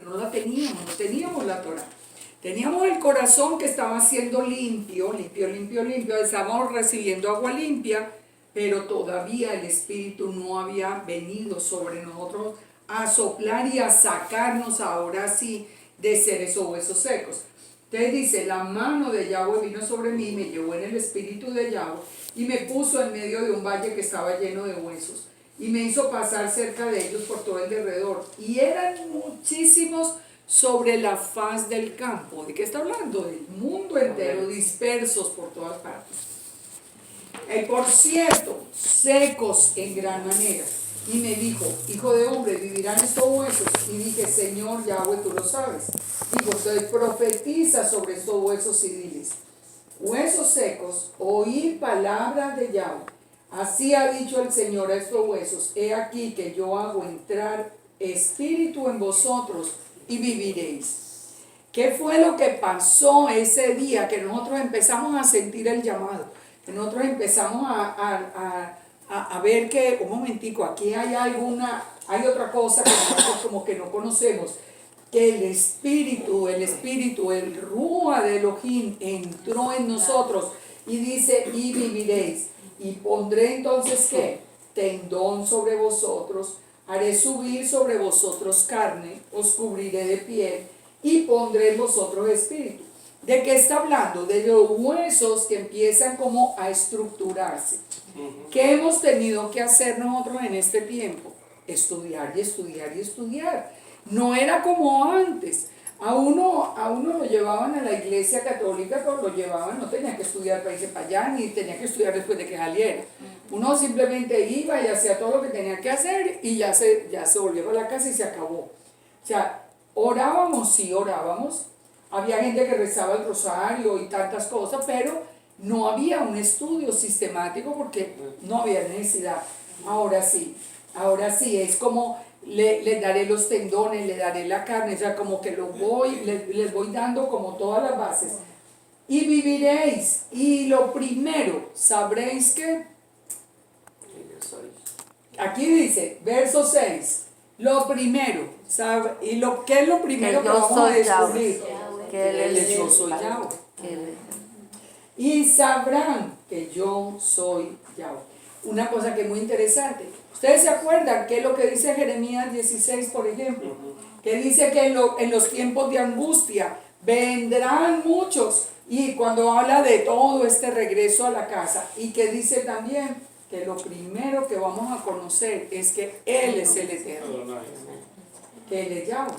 no la teníamos, no teníamos la Torah. Teníamos el corazón que estaba siendo limpio, estábamos recibiendo agua limpia, pero todavía el Espíritu no había venido sobre nosotros a soplar y a sacarnos ahora sí de ser esos huesos secos. Entonces dice, la mano de Yahweh vino sobre mí, me llevó en el espíritu de Yahweh y me puso en medio de un valle que estaba lleno de huesos y me hizo pasar cerca de ellos por todo el derredor. Y eran muchísimos sobre la faz del campo. ¿De qué está hablando? Del mundo entero, dispersos por todas partes. Por cierto, secos en gran manera. Y me dijo, hijo de hombre, ¿vivirán estos huesos? Y dije, Señor Yahweh, tú lo sabes. Dijo, entonces profetiza sobre estos huesos y diles, huesos secos, oíd palabra de Yahweh. Así ha dicho el Señor a estos huesos, he aquí que yo hago entrar espíritu en vosotros y viviréis. ¿Qué fue lo que pasó ese día que nosotros empezamos a sentir el llamado? Que nosotros empezamos a ver que, un momentico, aquí hay otra cosa que nosotros como que no conocemos, que el espíritu, el Ruach de Elohim entró en nosotros y dice, y viviréis. Y pondré entonces, ¿qué? Tendón sobre vosotros, haré subir sobre vosotros carne, os cubriré de piel y pondré en vosotros espíritu. ¿De qué está hablando? De los huesos que empiezan como a estructurarse. ¿Qué hemos tenido que hacer nosotros en este tiempo? Estudiar y estudiar y estudiar. No era como antes. A uno lo llevaban a la iglesia católica, pero lo llevaban, no tenía que estudiar para irse para allá, ni tenía que estudiar después de que saliera. Uno simplemente iba y hacía todo lo que tenía que hacer y ya se volvió para la casa y se acabó. O sea, orábamos, sí orábamos. Había gente que rezaba el rosario y tantas cosas, pero no había un estudio sistemático porque no había necesidad. Ahora sí, es como les daré los tendones, le daré la carne, o sea, como que les voy dando como todas las bases. Y viviréis, y lo primero, sabréis que, aquí dice, verso 6, lo primero, ¿qué es lo primero que vamos a descubrir? Que yo soy Yahweh. Y sabrán que yo soy Yahweh. Una cosa que es muy interesante. ¿Ustedes se acuerdan qué es lo que dice Jeremías 16, por ejemplo? Que dice que en los tiempos de angustia vendrán muchos. Y cuando habla de todo este regreso a la casa. Y que dice también que lo primero que vamos a conocer es que Él es el Eterno. Que Él es Yahweh.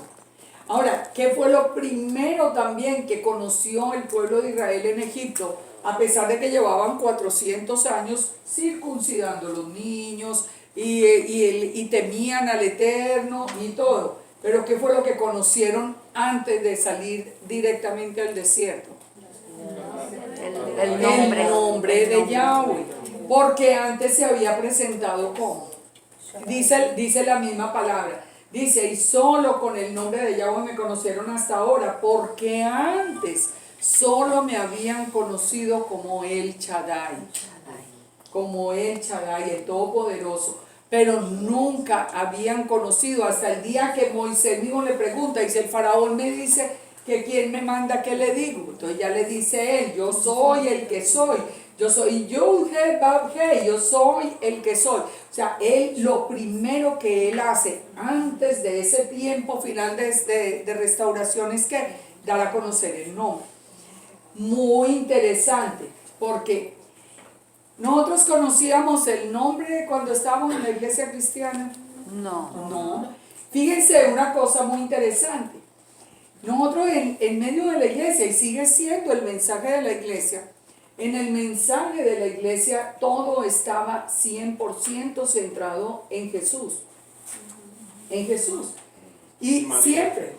Ahora, ¿qué fue lo primero también que conoció el pueblo de Israel en Egipto? A pesar de que llevaban 400 años circuncidando los niños y temían al Eterno y todo. Pero ¿qué fue lo que conocieron antes de salir directamente al desierto? El nombre de Yahweh. Porque antes se había presentado como. Dice la misma palabra. Dice, y solo con el nombre de Yahweh me conocieron hasta ahora, porque antes solo me habían conocido como el Shaddai, el Todopoderoso, pero nunca habían conocido hasta el día que Moisés mismo le pregunta, y si el faraón me dice que quién me manda, ¿qué le digo? Entonces ya le dice él, yo soy el que soy. Yo soy Yud-He, Vav-He, yo soy el que soy. O sea, él, lo primero que él hace antes de ese tiempo final de restauración es que dar a conocer el nombre. Muy interesante, porque nosotros conocíamos el nombre cuando estábamos en la iglesia cristiana. No. Fíjense una cosa muy interesante. Nosotros en medio de la iglesia, y sigue siendo el mensaje de la iglesia, en el mensaje de la iglesia todo estaba 100% centrado en Jesús. En Jesús. Y siempre.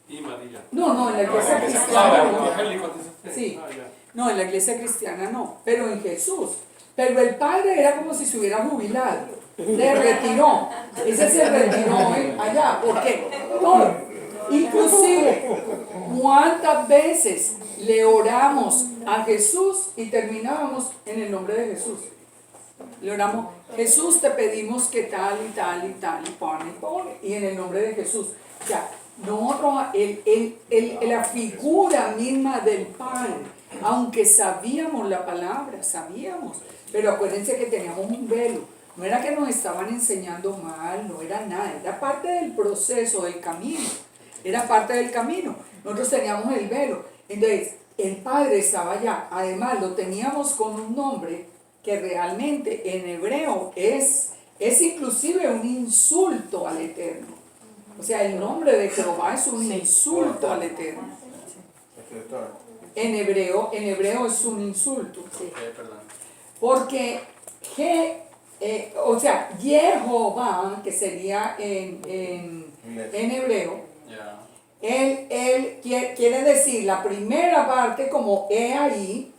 Y María. No, en la iglesia cristiana no. Sí. No, en la iglesia cristiana no, pero en Jesús. Pero el Padre era como si se hubiera jubilado. Le retiró. Ese se retiró allá. ¿Por qué? Todo. Inclusive, ¿cuántas veces le oramos a Jesús y terminábamos en el nombre de Jesús? Le oramos, Jesús, te pedimos que tal y tal y tal, y pone, y en el nombre de Jesús. O sea, la figura misma del Padre, aunque sabíamos la palabra, sabíamos, pero acuérdense que teníamos un velo, no era que nos estaban enseñando mal, no era nada, era parte del proceso, del camino, era parte del camino, nosotros teníamos el velo, entonces el Padre estaba allá, además lo teníamos con un nombre que realmente en hebreo es inclusive un insulto al Eterno. O sea, el nombre de Jehová es un insulto al Eterno. En hebreo es un insulto. Porque Jehová, que sería en hebreo, él quiere decir la primera parte como he ahí,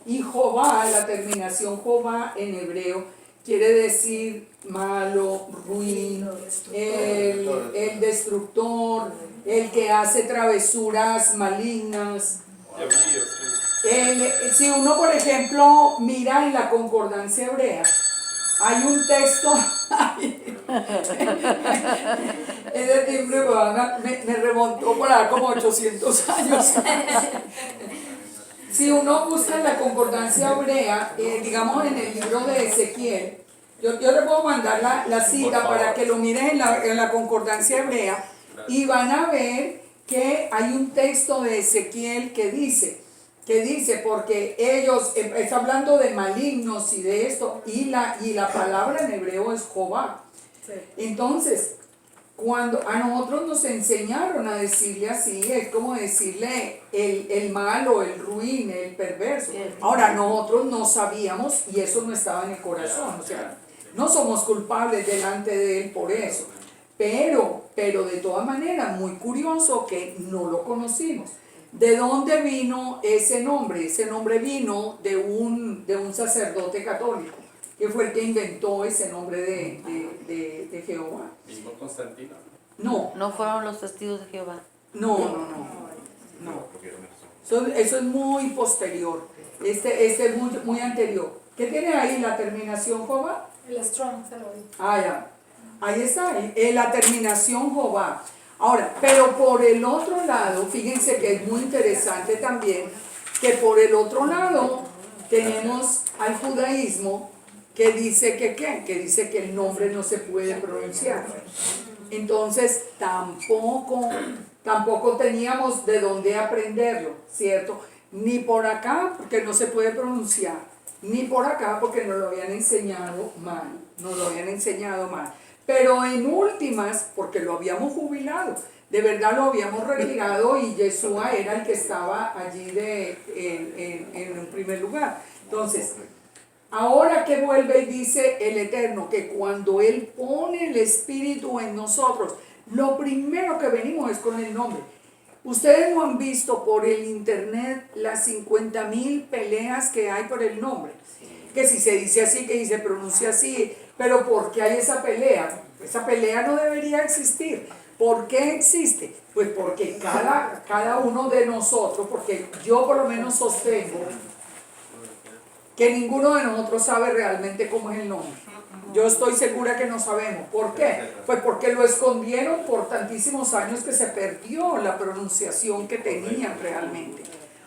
y Jehová, la terminación Jehová en hebreo, quiere decir malo, ruin, el destructor, el que hace travesuras malignas. Si uno, por ejemplo, mira en la concordancia hebrea, hay un texto, ese timbre me remontó por ahí como 800 años. Si uno busca en la concordancia hebrea, digamos en el libro de Ezequiel, yo le puedo mandar la cita para que lo miren en la concordancia hebrea, y van a ver que hay un texto de Ezequiel que dice, porque ellos, está hablando de malignos y de esto, y la palabra en hebreo es Jehová. Entonces, cuando a nosotros nos enseñaron a decirle así, es como decirle el malo, el ruin, el perverso. Ahora, nosotros no sabíamos y eso no estaba en el corazón, o sea, no somos culpables delante de él por eso. Pero de todas maneras, muy curioso que no lo conocimos. ¿De dónde vino ese nombre? Ese nombre vino de un sacerdote católico, que fue el que inventó ese nombre de Jehová. ¿Mismo Constantino? No. ¿No fueron los testigos de Jehová? No. Eso es muy posterior. Este es muy anterior. ¿Qué tiene ahí la terminación Jehová? El Strong se lo digo. Ya. Ahí está, la terminación Jehová. Ahora, pero por el otro lado, fíjense que es muy interesante también, que por el otro lado tenemos al judaísmo que dice que dice que el nombre no se puede pronunciar. Entonces tampoco teníamos de dónde aprenderlo, ¿cierto? Ni por acá porque no se puede pronunciar, ni por acá porque nos lo habían enseñado mal, Pero en últimas, porque lo habíamos jubilado, de verdad lo habíamos retirado y Yeshua era el que estaba allí en primer lugar. Entonces, ahora que vuelve y dice el Eterno que cuando Él pone el Espíritu en nosotros, lo primero que venimos es con el nombre. Ustedes no han visto por el internet las 50,000 peleas que hay por el nombre. Que si se dice así, que si se pronuncia así, pero ¿por qué hay esa pelea? Esa pelea no debería existir. ¿Por qué existe? Pues porque cada uno de nosotros, porque yo por lo menos sostengo que ninguno de nosotros sabe realmente cómo es el nombre. Yo estoy segura que no sabemos. ¿Por qué? Pues porque lo escondieron por tantísimos años que se perdió la pronunciación que tenían realmente.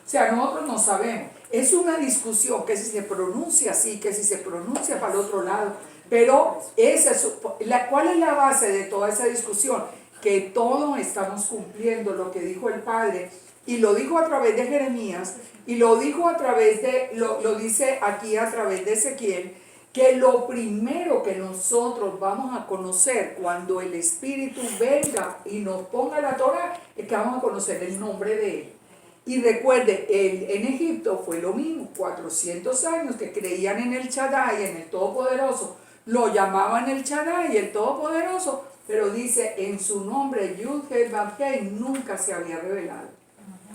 O sea, nosotros no sabemos. Es una discusión que si se pronuncia así, que si se pronuncia para el otro lado. Pero ¿cuál es la base de toda esa discusión? Que todos estamos cumpliendo lo que dijo el Padre. Y lo dijo a través de Jeremías. Y lo dijo a través lo dice aquí a través de Ezequiel. Que lo primero que nosotros vamos a conocer cuando el Espíritu venga y nos ponga la Torah es que vamos a conocer el nombre de Él. Y recuerde, en Egipto fue lo mismo, 400 años que creían en el Shaddai, en el Todopoderoso, lo llamaban el Shaddai, el Todopoderoso, pero dice en su nombre Yud-Heh-Vav-Heh nunca se había revelado.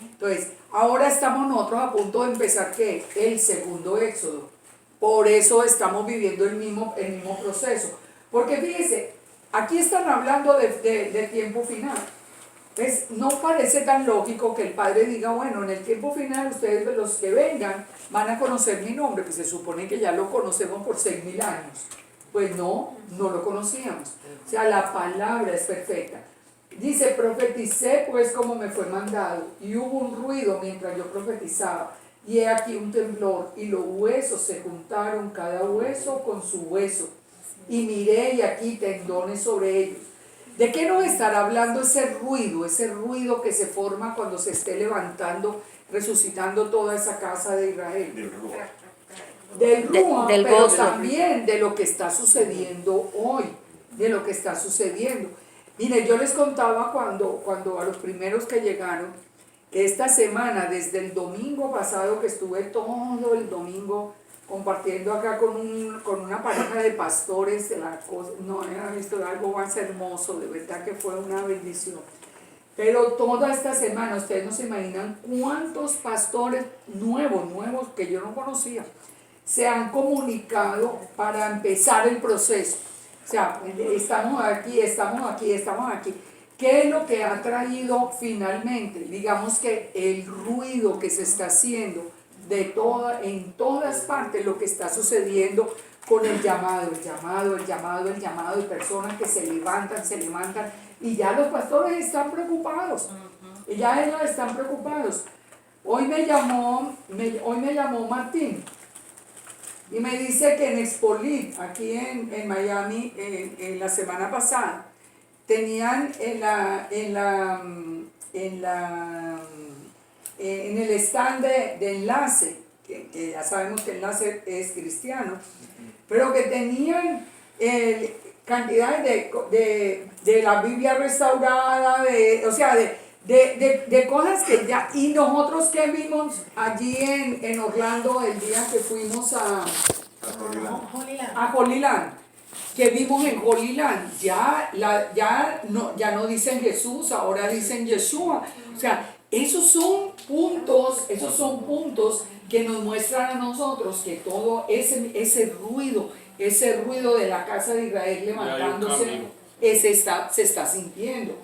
Entonces, ahora estamos nosotros a punto de empezar ¿qué? El segundo éxodo. Por eso estamos viviendo el mismo proceso. Porque fíjense, aquí están hablando del tiempo final. Entonces, no parece tan lógico que el Padre diga, bueno, en el tiempo final ustedes los que vengan van a conocer mi nombre, que se supone que ya lo conocemos por 6,000 años. Pues no lo conocíamos. O sea, la palabra es perfecta. Dice, profeticé pues como me fue mandado, y hubo un ruido mientras yo profetizaba, y he aquí un temblor, y los huesos se juntaron, cada hueso con su hueso, y miré y aquí tendones sobre ellos. ¿De qué nos estará hablando ese ruido que se forma cuando se esté levantando, resucitando toda esa casa de Israel? Del Ruach, del pero gozo. también de lo que está sucediendo hoy, de lo que está sucediendo. Mire, yo les contaba cuando a los primeros que llegaron, que esta semana, desde el domingo pasado, que estuve todo el domingo compartiendo acá con una pareja de pastores, no era visto algo más hermoso, de verdad que fue una bendición. Pero toda esta semana, ustedes no se imaginan cuántos pastores nuevos que yo no conocía, se han comunicado para empezar el proceso. O sea, estamos aquí. ¿Qué es lo que ha traído finalmente? Digamos que el ruido que se está haciendo en todas partes, lo que está sucediendo con el llamado, de personas que se levantan, y ya los pastores están preocupados. Ya ellos están preocupados. Hoy me llamó Martín. Y me dice que en Expolit, aquí en Miami, en la semana pasada, tenían en el stand de Enlace, que ya sabemos que Enlace es cristiano, pero que tenían cantidades de la Biblia restaurada, de cosas que ya, y nosotros que vimos allí en Orlando el día que fuimos a Holy Land, que vimos en Holy Land, ya no dicen Jesús, ahora dicen Yeshua. O sea, esos son puntos que nos muestran a nosotros que todo ese ruido de la casa de Israel levantándose, se está sintiendo.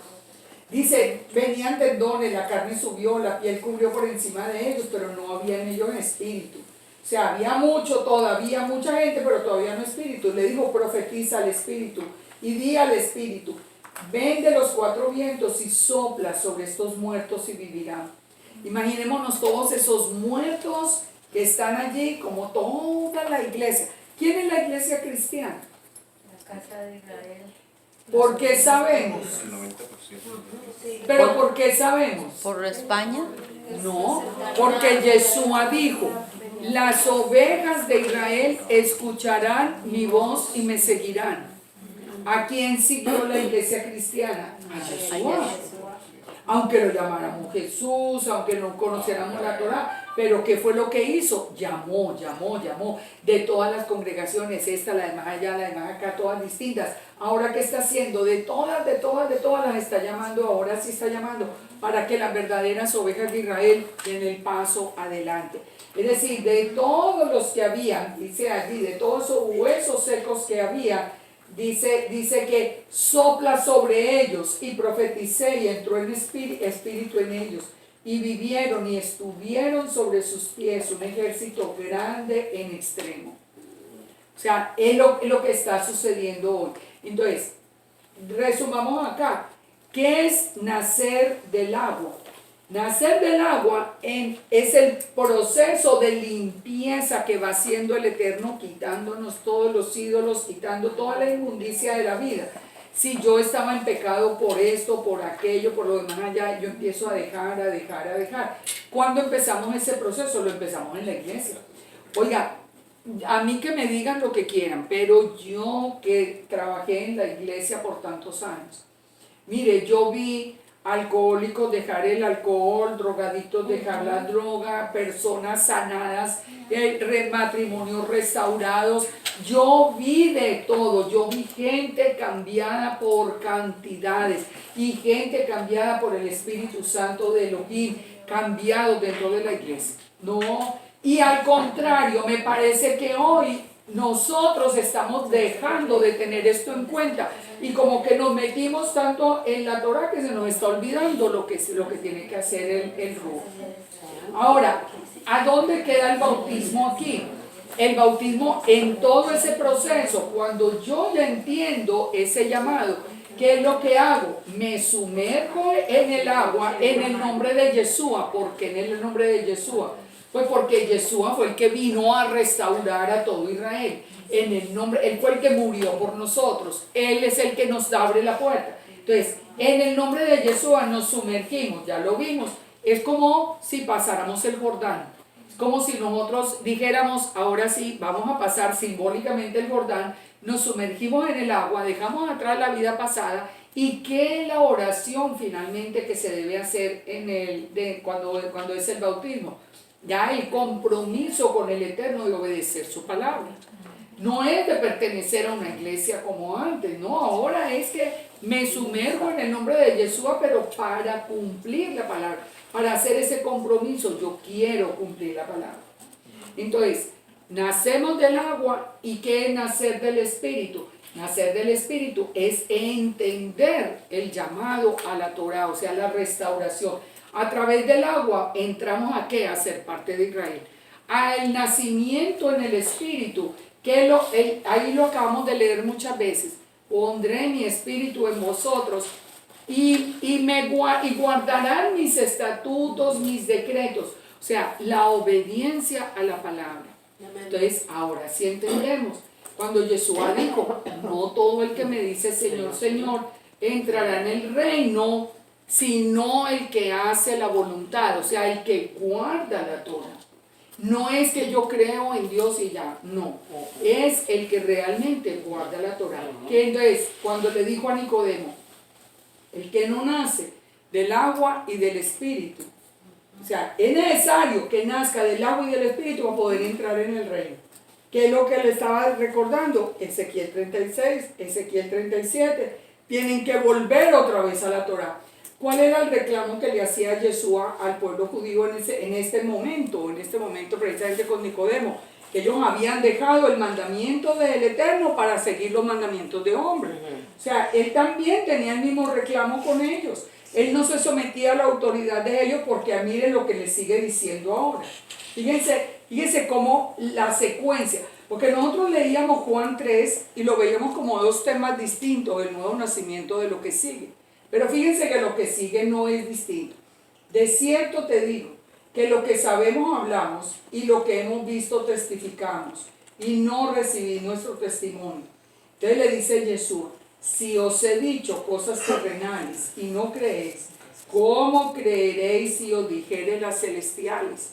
Dice, venían tendones, la carne subió, la piel cubrió por encima de ellos, pero no había en ellos espíritu. O sea, todavía mucha gente, pero todavía no espíritu. Le dijo, profetiza al espíritu y di al espíritu, ven de los cuatro vientos y sopla sobre estos muertos y vivirán. Imaginémonos todos esos muertos que están allí, como toda la iglesia. ¿Quién es la iglesia cristiana? La casa de Israel. ¿Por qué sabemos? El 90%. ¿Pero por qué sabemos? ¿Por España? No, porque Yeshua dijo, las ovejas de Israel escucharán mi voz y me seguirán. ¿A quién siguió la iglesia cristiana? A Yeshua. Aunque lo llamáramos Jesús, aunque no conociéramos la Torah, pero ¿qué fue lo que hizo? Llamó de todas las congregaciones, esta, la de más allá, la de más acá, todas distintas. Ahora, ¿qué está haciendo? De todas las está llamando, ahora sí está llamando, para que las verdaderas ovejas de Israel den el paso adelante. Es decir, de todos los que habían, dice allí, de todos esos huesos secos que había, dice que sopla sobre ellos, y profeticé y entró el espíritu en ellos, y vivieron y estuvieron sobre sus pies un ejército grande en extremo. O sea, es lo que está sucediendo hoy. Entonces, resumamos acá. ¿Qué es nacer del agua? Nacer del agua es el proceso de limpieza que va haciendo el Eterno, quitándonos todos los ídolos, quitando toda la inmundicia de la vida. Si yo estaba en pecado por esto, por aquello, por lo demás allá, yo empiezo a dejar. ¿Cuándo empezamos ese proceso? Lo empezamos en la iglesia. Oiga, a mí que me digan lo que quieran, pero yo que trabajé en la iglesia por tantos años, mire, yo vi alcohólicos dejar el alcohol, drogadictos dejar la droga, personas sanadas, matrimonios restaurados. Yo vi de todo, yo vi gente cambiada por cantidades y gente cambiada por el Espíritu Santo de Elohim, cambiados dentro de la iglesia. No, y al contrario, me parece que hoy nosotros estamos dejando de tener esto en cuenta y como que nos metimos tanto en la Torah que se nos está olvidando lo que tiene que hacer el Ruach. Ahora, ¿a dónde queda el bautismo aquí? El bautismo en todo ese proceso, cuando yo ya entiendo ese llamado, ¿Qué es lo que hago? Me sumerjo en el agua en el nombre de Yeshua. ¿Por qué en el nombre de Yeshua? Pues porque Yeshua fue el que vino a restaurar a todo Israel. En el nombre, Él fue el que murió por nosotros. Él es el que nos abre la puerta. Entonces, en el nombre de Yeshua nos sumergimos, ya lo vimos. Es como si pasáramos el Jordán. Es como si nosotros dijéramos, ahora sí, vamos a pasar simbólicamente el Jordán. Nos sumergimos en el agua, dejamos atrás la vida pasada. ¿Y qué es la oración finalmente que se debe hacer cuando es el bautismo? Ya el compromiso con el Eterno de obedecer su palabra. No es de pertenecer a una iglesia como antes, no, ahora es que me sumerjo en el nombre de Yeshua, pero para cumplir la palabra, para hacer ese compromiso, yo quiero cumplir la palabra. Entonces, nacemos del agua, ¿y qué es nacer del Espíritu? Nacer del Espíritu es entender el llamado a la Torah, o sea, la restauración. A través del agua entramos a ¿qué? A ser parte de Israel. Al nacimiento en el Espíritu, ahí lo acabamos de leer muchas veces. Pondré mi espíritu en vosotros y guardarán mis estatutos, mis decretos. O sea, la obediencia a la palabra. Entonces, ahora sí entendemos. Cuando Yeshua dijo, no todo el que me dice Señor, Señor, entrará en el reino, sino el que hace la voluntad, o sea, el que guarda la Torah. No es que yo creo en Dios y ya, no. Es el que realmente guarda la Torah. Que entonces, cuando le dijo a Nicodemo, el que no nace del agua y del espíritu, o sea, es necesario que nazca del agua y del espíritu para poder entrar en el reino. ¿Qué es lo que le estaba recordando? Ezequiel 36, Ezequiel 37, tienen que volver otra vez a la Torah. ¿Cuál era el reclamo que le hacía Yeshua al pueblo judío en este momento precisamente con Nicodemo? Que ellos habían dejado el mandamiento del Eterno para seguir los mandamientos de hombres. O sea, él también tenía el mismo reclamo con ellos. Él no se sometía a la autoridad de ellos porque miren lo que le sigue diciendo ahora. Fíjense cómo la secuencia, porque nosotros leíamos Juan 3 y lo veíamos como dos temas distintos, el nuevo nacimiento de lo que sigue. Pero fíjense que lo que sigue no es distinto. De cierto te digo que lo que sabemos hablamos y lo que hemos visto testificamos y no recibí nuestro testimonio. Entonces le dice Jesús, si os he dicho cosas terrenales y no creéis, ¿cómo creeréis si os dijere las celestiales?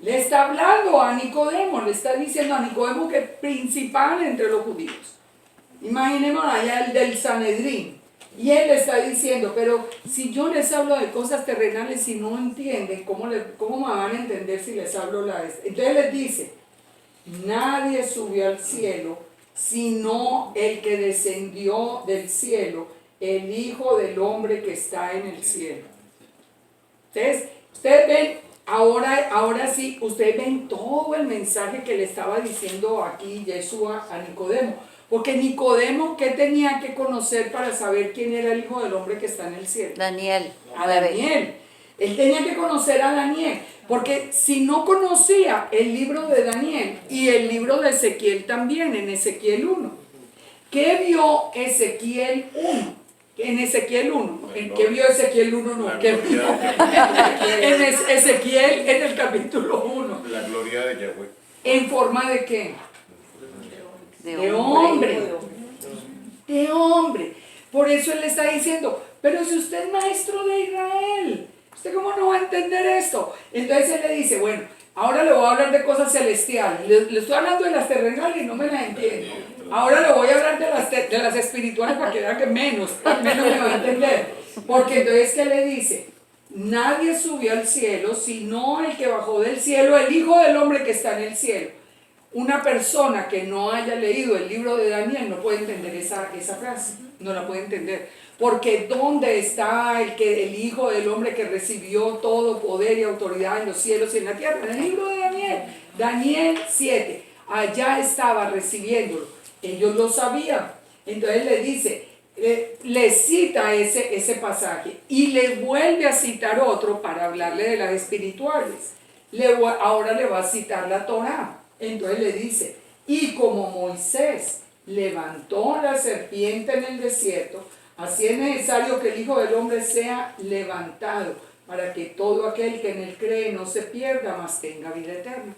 Le está hablando a Nicodemo, le está diciendo a Nicodemo que es principal entre los judíos. Imaginemos allá el del Sanedrín. Y él le está diciendo, pero si yo les hablo de cosas terrenales y no entienden, ¿cómo me van a entender si les hablo la esta? Entonces les dice, nadie subió al cielo, sino el que descendió del cielo, el Hijo del Hombre que está en el cielo. Entonces, ustedes ven, ahora sí, ustedes ven todo el mensaje que le estaba diciendo aquí Yeshua a Nicodemo. Porque Nicodemo, ¿qué tenía que conocer para saber quién era el Hijo del Hombre que está en el cielo? Daniel. A Daniel. Él tenía que conocer a Daniel. Porque si no conocía el libro de Daniel y el libro de Ezequiel también, en Ezequiel 1. ¿Qué vio Ezequiel 1? En Ezequiel 1. ¿En qué vio Ezequiel 1? No. ¿Qué vio? En Ezequiel, en el capítulo 1. La gloria de Yahweh. ¿En forma de qué? De hombre. De hombre. Por eso él le está diciendo, pero si usted es maestro de Israel, ¿usted cómo no va a entender esto? Entonces él le dice, bueno, ahora le voy a hablar de cosas celestiales. Le estoy hablando de las terrenales y no me las entiendo. Ahora le voy a hablar de las espirituales para que vea que menos me va a entender. Porque entonces, ¿qué le dice? Nadie subió al cielo, sino el que bajó del cielo, el Hijo del Hombre que está en el cielo. Una persona que no haya leído el libro de Daniel no puede entender esa frase, no la puede entender. Porque ¿dónde está el Hijo del Hombre que recibió todo poder y autoridad en los cielos y en la tierra? En el libro de Daniel, Daniel 7, allá estaba recibiéndolo. Ellos lo sabían. Entonces le dice, le cita ese pasaje y le vuelve a citar otro para hablarle de las espirituales. Ahora le va a citar la Torá. Entonces le dice, y como Moisés levantó la serpiente en el desierto, así es necesario que el Hijo del Hombre sea levantado, para que todo aquel que en él cree no se pierda, mas tenga vida eterna.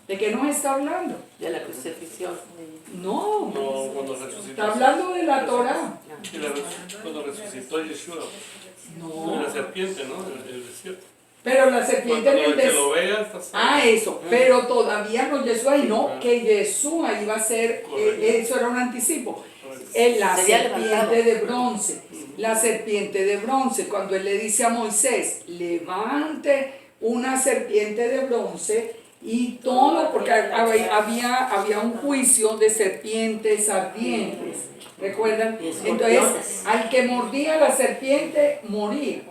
¿De qué nos está hablando? De la crucifixión. No, No, cuando resucitó. está hablando de la Torah. Cuando resucitó Yeshua. No, La serpiente, ¿no? El desierto. pero la serpiente en el Cuando el que desierto. lo vea está salvo. Ah, eso, pero todavía no Yeshua, y no, que Yeshua iba a ser, eso era un anticipo. La Sería serpiente levantado. de bronce, la serpiente de bronce, cuando él le dice a Moisés, levante una serpiente de bronce y todo, porque había un juicio de serpientes ardientes, ¿recuerdan? Entonces, al que mordía la serpiente, moría.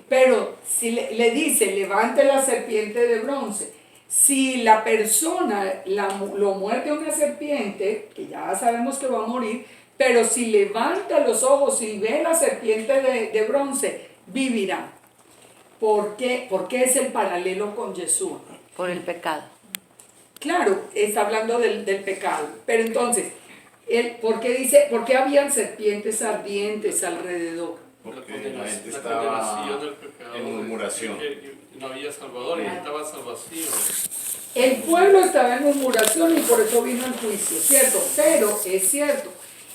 Pero si le dice, levante la serpiente de bronce, si la persona lo muerde una serpiente, que ya sabemos que va a morir, pero si levanta los ojos y ve la serpiente de bronce, vivirá. ¿Por qué? Porque es el paralelo con Yeshua. Por el pecado. Claro, está hablando del pecado, pero entonces, ¿por qué habían serpientes ardientes alrededor? Porque la gente La estaba condenación del pecado, en murmuración. que no había salvador y necesitaba salvación. El pueblo estaba en murmuración y por eso vino el juicio, ¿cierto? Pero es cierto.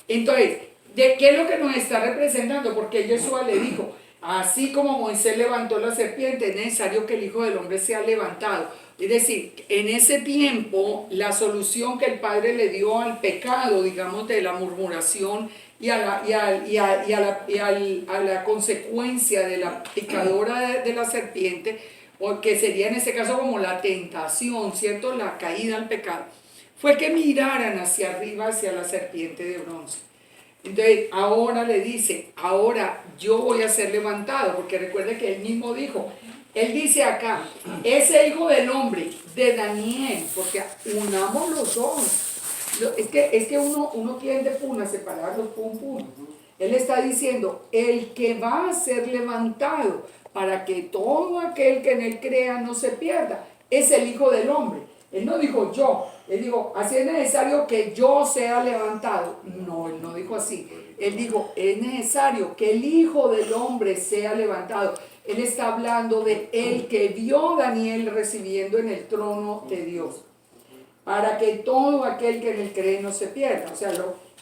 Entonces, ¿de qué es lo que nos está representando? Porque Yeshua le dijo, así como Moisés levantó la serpiente, es necesario que el Hijo del Hombre sea levantado. Es decir, en ese tiempo, la solución que el Padre le dio al pecado, digamos, de la murmuración y a la consecuencia de la picadora de la serpiente, o que sería en este caso como la tentación, ¿cierto? La caída al pecado, fue que miraran hacia arriba, hacia la serpiente de bronce. Entonces, ahora le dice, ahora yo voy a ser levantado, porque recuerde que él mismo dijo, él dice acá, ese Hijo del Hombre de Daniel, porque unamos los dos. Es que uno tiende a separarlos, pum. Él está diciendo, el que va a ser levantado para que todo aquel que en él crea no se pierda, es el Hijo del Hombre. Él no dijo yo, él dijo, así es necesario que yo sea levantado. No, él no dijo así. Él dijo, es necesario que el Hijo del Hombre sea levantado. Él está hablando de el que vio Daniel recibiendo en el trono de Dios, para que todo aquel que en él cree no se pierda. O sea,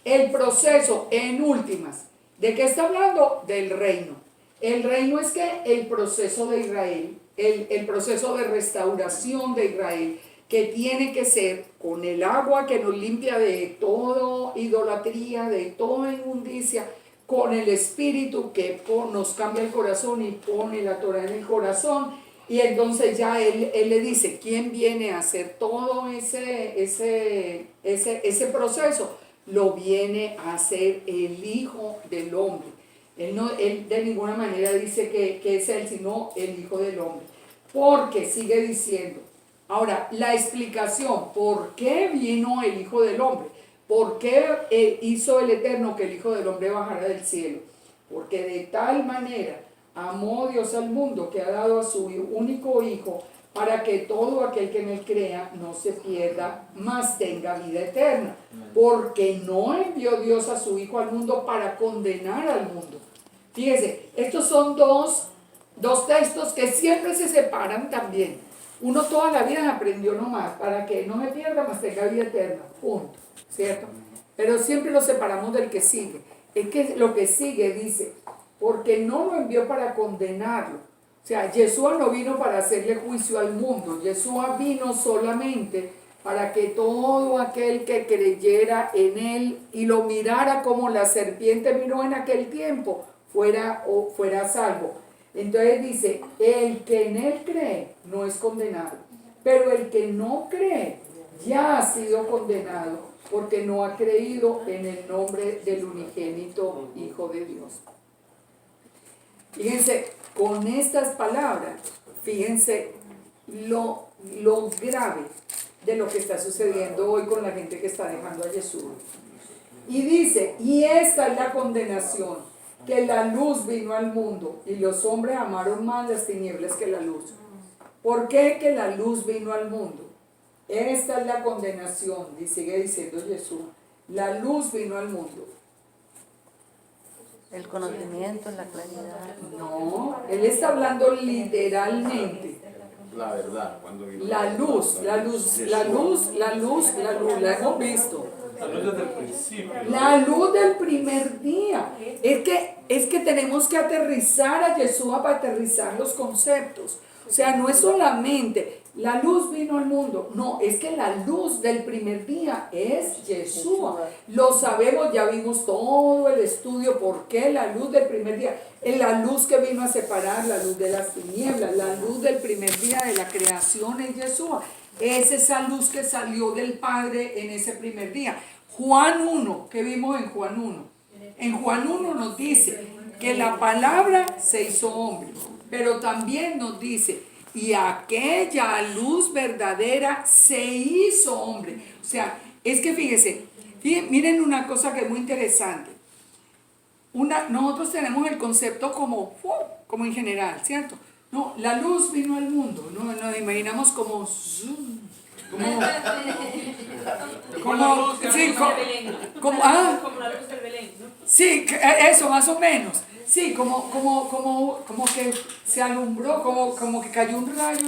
el proceso en últimas. ¿De qué está hablando? Del reino. El reino es que el proceso de Israel, el proceso de restauración de Israel, que tiene que ser con el agua que nos limpia de toda idolatría, de toda inmundicia, con el Espíritu que nos cambia el corazón y pone la Torah en el corazón. Y entonces ya él le dice, ¿quién viene a hacer todo ese proceso? Lo viene a hacer el Hijo del Hombre. Él de ninguna manera dice que es él, sino el Hijo del Hombre. Porque sigue diciendo, ahora, la explicación, ¿por qué vino el Hijo del Hombre? ¿Por qué hizo el Eterno que el Hijo del Hombre bajara del cielo? Porque de tal manera amó Dios al mundo que ha dado a su único Hijo para que todo aquel que en él crea no se pierda, mas tenga vida eterna. Porque no envió Dios a su Hijo al mundo para condenar al mundo. Fíjese, estos son dos textos que siempre se separan también. Uno toda la vida aprendió nomás, para que no me pierda, mas tenga vida eterna. Punto. ¿Cierto? Pero siempre lo separamos del que sigue. Es que lo que sigue dice, porque no lo envió para condenarlo. O sea, Yeshua no vino para hacerle juicio al mundo. Yeshua vino solamente para que todo aquel que creyera en él y lo mirara como la serpiente miró en aquel tiempo, fuera salvo. Entonces dice, el que en él cree no es condenado, pero el que no cree ya ha sido condenado porque no ha creído en el nombre del unigénito Hijo de Dios. Fíjense, con estas palabras, fíjense lo grave de lo que está sucediendo hoy con la gente que está dejando a Jesús. Y dice, y esta es la condenación, que la luz vino al mundo y los hombres amaron más las tinieblas que la luz. ¿Por qué que la luz vino al mundo? Esta es la condenación, y sigue diciendo Jesús, La luz vino al mundo. El conocimiento, la claridad. No, él está hablando literalmente. La verdad, cuando vino La luz, la luz, la luz, la luz, la luz, la hemos visto. La luz desde el principio. La luz del primer día. Es que tenemos que aterrizar a Yeshua para aterrizar los conceptos. O sea, no es solamente la luz vino al mundo. No, es que la luz del primer día es Yeshua. Lo sabemos, ya vimos todo el estudio. ¿Por qué la luz del primer día? Es la luz que vino a separar la luz de las tinieblas. La luz del primer día de la creación es Yeshua. Es esa luz que salió del Padre en ese primer día. Juan 1, ¿qué vimos en Juan 1? En Juan 1 nos dice que la palabra se hizo hombre, pero también nos dice, y aquella luz verdadera se hizo hombre. O sea, es que fíjense, miren una cosa que es muy interesante. Nosotros tenemos el concepto como en general, ¿cierto? No, la luz vino al mundo, no nos imaginamos como zoom, como la luz que sí, Como la luz del Belén, ¿no? sí, eso más o menos. Sí, como que se alumbró, como que cayó un rayo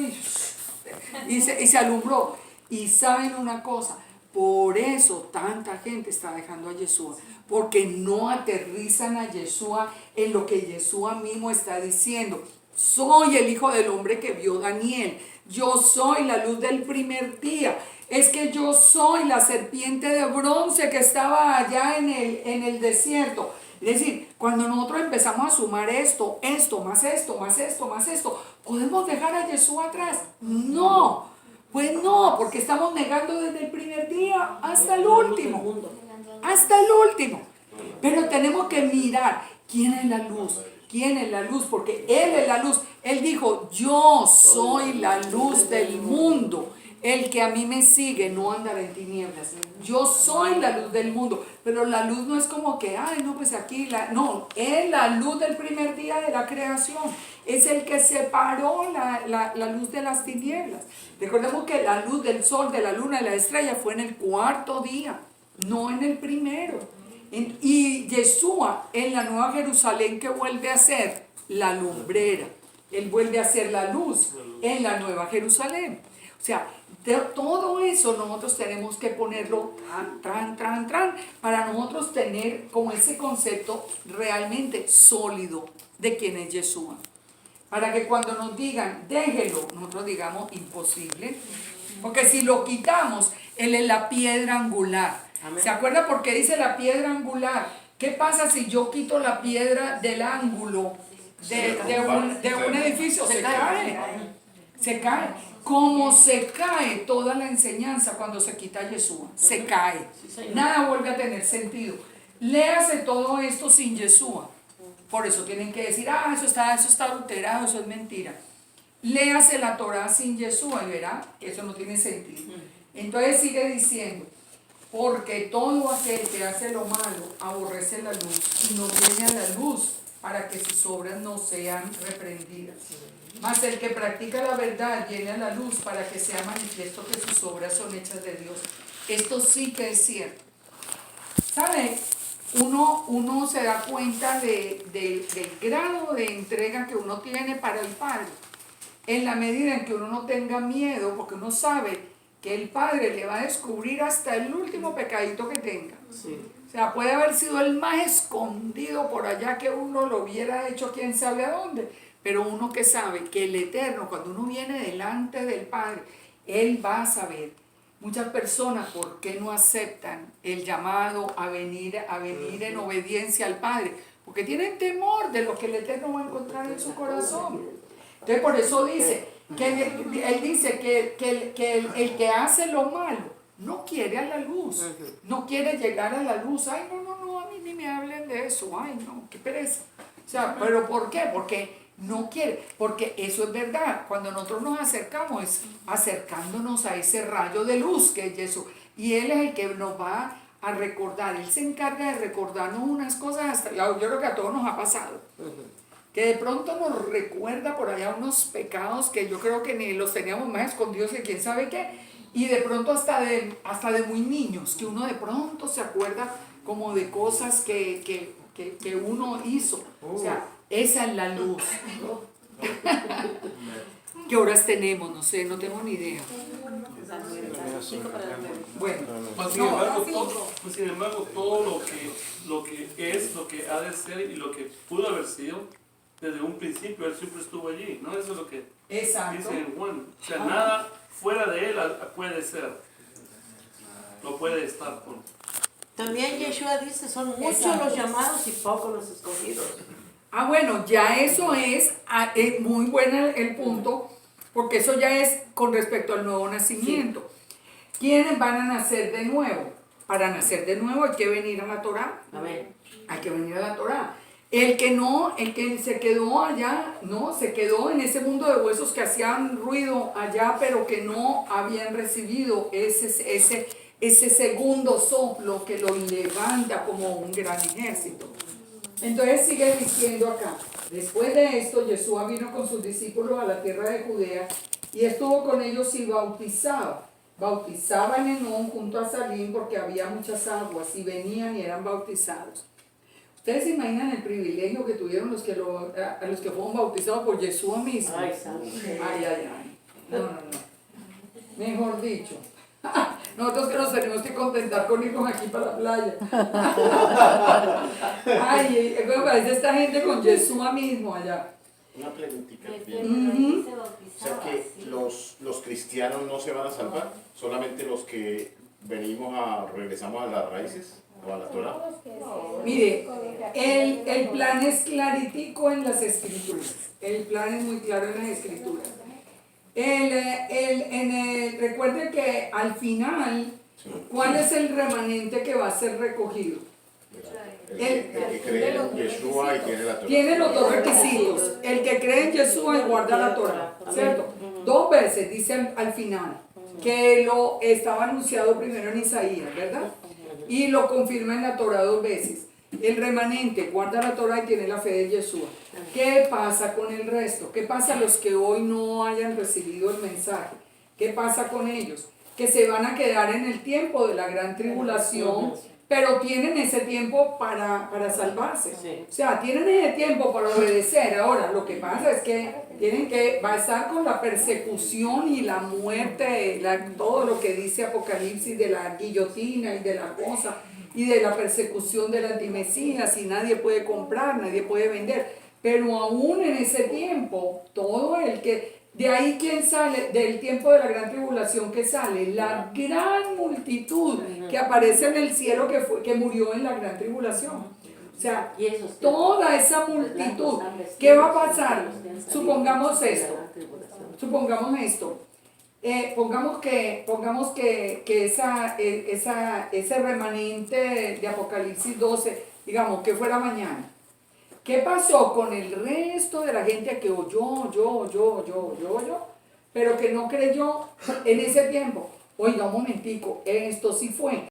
y se alumbró. Y saben una cosa, por eso tanta gente está dejando a Yeshua, porque no aterrizan a Yeshua en lo que Yeshua mismo está diciendo. Soy el Hijo del Hombre que vio Daniel. Yo soy la luz del primer día. Es que yo soy la serpiente de bronce que estaba allá en el desierto. Es decir, cuando nosotros empezamos a sumar esto, más esto, más esto, más esto, ¿podemos dejar a Yeshua atrás? No, pues no, porque estamos negando desde el primer día hasta el último. Hasta el último. Pero tenemos que mirar quién es la luz. ¿Quién es la luz? Porque Él es la luz. Él dijo, yo soy la luz del mundo. El que a mí me sigue no andará en tinieblas. Yo soy la luz del mundo. Pero la luz no es como que, ay, no, pues aquí, no, es la luz del primer día de la creación. Es el que separó la luz de las tinieblas. Recordemos que la luz del sol, de la luna, de la estrella fue en el cuarto día, no en el primero. Y Yeshua en la Nueva Jerusalén, que vuelve a ser la lumbrera. Él vuelve a ser la luz en la Nueva Jerusalén. O sea, todo eso nosotros tenemos que ponerlo para nosotros tener como ese concepto realmente sólido de quién es Yeshua. Para que cuando nos digan, déjelo, nosotros digamos, imposible. Porque si lo quitamos, Él es la piedra angular. Amén. ¿Se acuerda por qué dice la piedra angular? ¿Qué pasa si yo quito la piedra del ángulo de un edificio? Se cae. Se cae. Como se cae toda la enseñanza cuando se quita Yeshua. Se cae. Nada vuelve a tener sentido. Léase todo esto sin Yeshua. Por eso tienen que decir, eso está adulterado, eso es mentira. Léase la Torah sin Yeshua y verá que eso no tiene sentido. Entonces sigue diciendo, porque todo aquel que hace lo malo aborrece la luz y no viene a la luz para que sus obras no sean reprendidas. Mas el que practica la verdad viene a la luz para que sea manifiesto que sus obras son hechas de Dios. Esto sí que es cierto. ¿Sabe? Uno se da cuenta del grado de entrega que uno tiene para el Padre. En la medida en que uno no tenga miedo, porque uno sabe que el Padre le va a descubrir hasta el último pecadito que tenga. Sí. O sea, puede haber sido el más escondido por allá que uno lo hubiera hecho quién sabe a dónde. Pero uno que sabe que el Eterno, cuando uno viene delante del Padre, Él va a saber. Muchas personas, ¿por qué no aceptan el llamado a venir en obediencia al Padre? Porque tienen temor de lo que el Eterno va a encontrar en su corazón. Entonces por eso dice, Él dice que el que hace lo malo no quiere a la luz, no quiere llegar a la luz. Ay, no, a mí ni me hablen de eso, ay, no, qué pereza. O sea, ¿pero por qué? Porque no quiere, porque eso es verdad. Cuando nosotros nos acercamos es acercándonos a ese rayo de luz que es Jesús. Y Él es el que nos va a recordar. Él se encarga de recordarnos unas cosas, hasta yo creo que a todos nos ha pasado. Que de pronto nos recuerda por allá unos pecados que yo creo que ni los teníamos más escondidos que quién sabe qué. y de pronto hasta de muy niños, que uno de pronto se acuerda como de cosas que uno hizo. O sea, esa es la luz. ¿Qué horas tenemos? No sé, no tengo ni idea. Bueno, Sin embargo, todo lo que es, lo que ha de ser y lo que pudo haber sido, desde un principio, él siempre estuvo allí, ¿no? Eso es lo que exacto. dice en Juan. O sea, nada fuera de él puede ser. No puede estar con. También Yeshua dice, son muchos Exacto. los llamados y pocos los escogidos. Bueno, ya eso es muy bueno el punto, porque eso ya es con respecto al nuevo nacimiento. ¿Quiénes van a nacer de nuevo? Para nacer de nuevo hay que venir a la Torá. Amén. Hay que venir a la Torá. El que se quedó allá, no, se quedó en ese mundo de huesos que hacían ruido allá, pero que no habían recibido ese segundo soplo que lo levanta como un gran ejército. Entonces sigue diciendo acá, después de esto Yeshua vino con sus discípulos a la tierra de Judea y estuvo con ellos y bautizaba. Bautizaba en Enón junto a Salim porque había muchas aguas y venían y eran bautizados. ¿Ustedes se imaginan el privilegio que tuvieron los que fueron bautizados por Yeshua mismo? Ay, santo. Ay. No. Mejor dicho. Nosotros que nos tenemos que contentar con irnos aquí para la playa. Ay, me parece esta gente con Yeshua mismo allá. Una preguntita. Ujú. O sea que los cristianos no se van a salvar, solamente los que regresamos a las raíces o a la Torah. Mire, el plan es claritico en las escrituras. El plan es muy claro en las escrituras. Recuerde que al final, ¿cuál es el remanente que va a ser recogido? El que cree en Yeshua y tiene la Torah. Tiene los dos requisitos. El que cree en Yeshua y guarda la Torah, ¿cierto? Dos veces dice al final, que lo estaba anunciado primero en Isaías, ¿verdad? Y lo confirma en la Torah dos veces. El remanente guarda la Torah y tiene la fe de Yeshua. ¿Qué pasa con el resto? ¿Qué pasa a los que hoy no hayan recibido el mensaje? ¿Qué pasa con ellos? Que se van a quedar en el tiempo de la gran tribulación, pero tienen ese tiempo para salvarse. O sea, tienen ese tiempo para obedecer. Ahora, lo que pasa es que va a estar con la persecución y la muerte, todo lo que dice Apocalipsis de la guillotina y de la cosa, y de la persecución del antimesías, y nadie puede comprar, nadie puede vender. Pero aún en ese tiempo, todo el que... De ahí, ¿quién sale? Del tiempo de la gran tribulación, que sale la gran multitud que aparece en el cielo que murió en la gran tribulación. O sea, toda esa multitud. ¿Qué va a pasar? Supongamos esto. Pongamos que ese remanente de Apocalipsis 12, digamos, que fuera mañana. ¿Qué pasó con el resto de la gente que oyó, pero que no creyó en ese tiempo? Oiga, un momentico, esto sí fue.